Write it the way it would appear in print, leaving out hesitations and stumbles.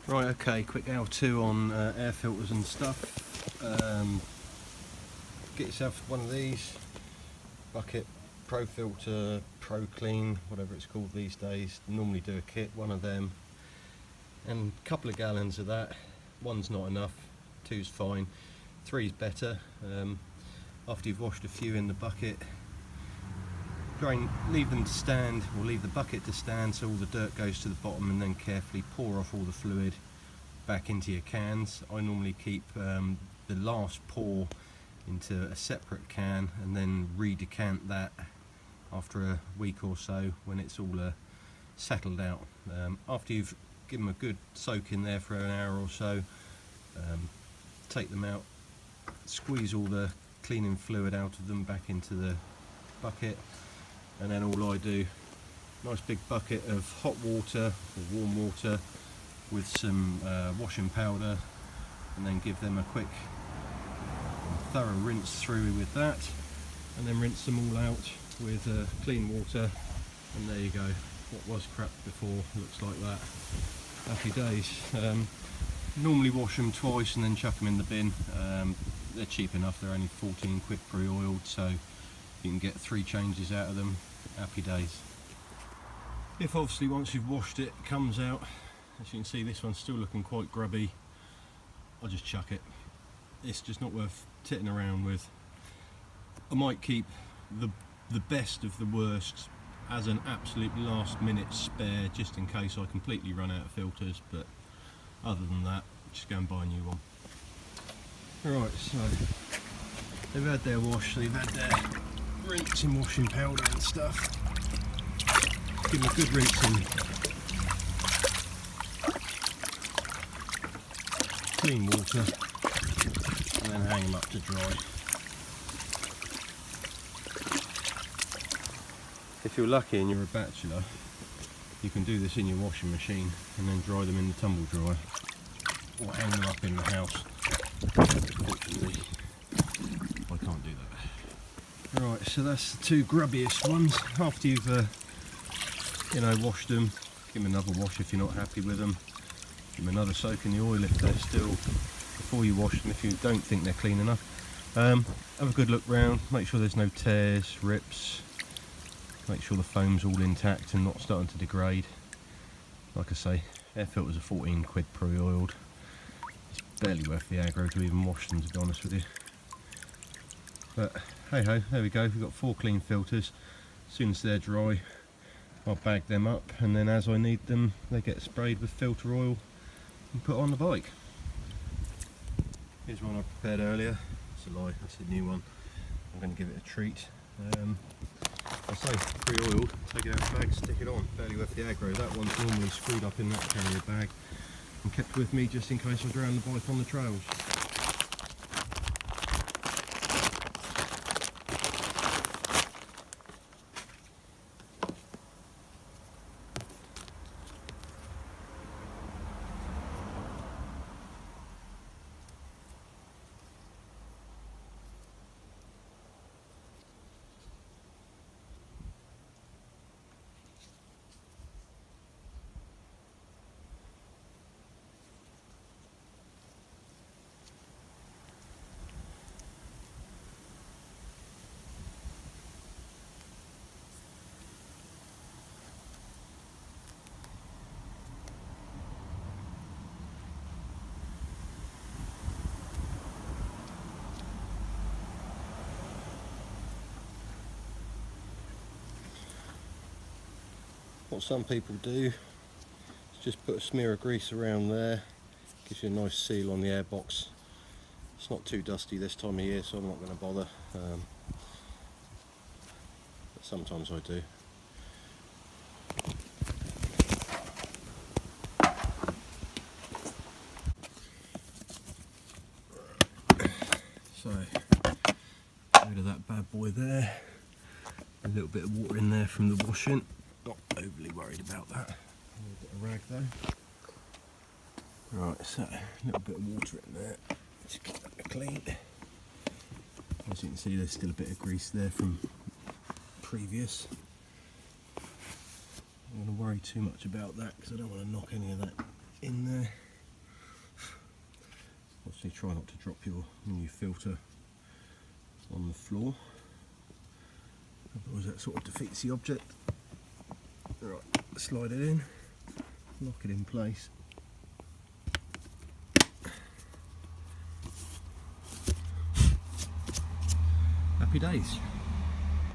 Right, okay, quick how-to on air filters and stuff. Get yourself one of these, Bucket Pro Filter, Pro Clean, whatever it's called these days. Normally do a kit, one of them, and a couple of gallons of that. One's not enough, two's fine, three's better. After you've washed a few in the bucket, leave them to stand, or leave the bucket to stand so all the dirt goes to the bottom, and then carefully pour off all the fluid back into your cans. I normally keep the last pour into a separate can and then redecant that after a week or so when it's all settled out. After you've given them a good soak in there for an hour or so, take them out, squeeze all the cleaning fluid out of them back into the bucket, and then all I do, nice big bucket of hot water or warm water with some washing powder, and then give them a quick thorough rinse through with that, and then rinse them all out with clean water, and there you go. What was crap before looks like that. Happy days. Normally wash them twice and then chuck them in the bin. They're cheap enough, they're only 14 quid pre-oiled, so you can get 3 changes out of them. Happy days. If obviously once you've washed it, it comes out, as you can see this one's still looking quite grubby, I'll just chuck it. It's just not worth titting around with. I might keep the best of the worst as an absolute last minute spare, just in case I completely run out of filters, but other than that, just go and buy a new one. Right, so they've had their wash, they've had their rinse in washing powder and stuff. Give them a good rinse in clean water, and then hang them up to dry. If you're lucky and you're a bachelor, you can do this in your washing machine and then dry them in the tumble dryer, or hang them up in the house. Unfortunately, I can't do that. Right, so that's the 2 grubbiest ones. After you've washed them, give them another wash if you're not happy with them. Give them another soak in the oil if they're still, before you wash them, if you don't think they're clean enough. Have a good look round, make sure there's no tears, rips, make sure the foam's all intact and not starting to degrade. Like I say, air filters are 14 quid pre-oiled. It's barely worth the aggro to even wash them, to be honest with you. But hey ho, there we go, we've got 4 clean filters. As soon as they're dry, I'll bag them up, and then as I need them, they get sprayed with filter oil and put on the bike. Here's one I prepared earlier. It's a lie, it's a new one. I'm going to give it a treat. I say pre-oiled, take it out of the bag, stick it on, barely worth the aggro. That one's normally screwed up in that carrier bag and kept with me just in case I drown the bike on the trails. What some people do is just put a smear of grease around there, gives you a nice seal on the airbox. It's not too dusty this time of year, so I'm not going to bother, but sometimes I do. So, rid of that bad boy there. A little bit of water in there from the washing. Not overly worried about that. A little bit of rag though. Right, so a little bit of water in there to keep that clean. As you can see, there's still a bit of grease there from previous. I'm going to worry too much about that because I don't want to knock any of that in there. try not to drop your new filter on the floor, otherwise that sort of defeats the object. Right, slide it in, lock it in place. Happy days.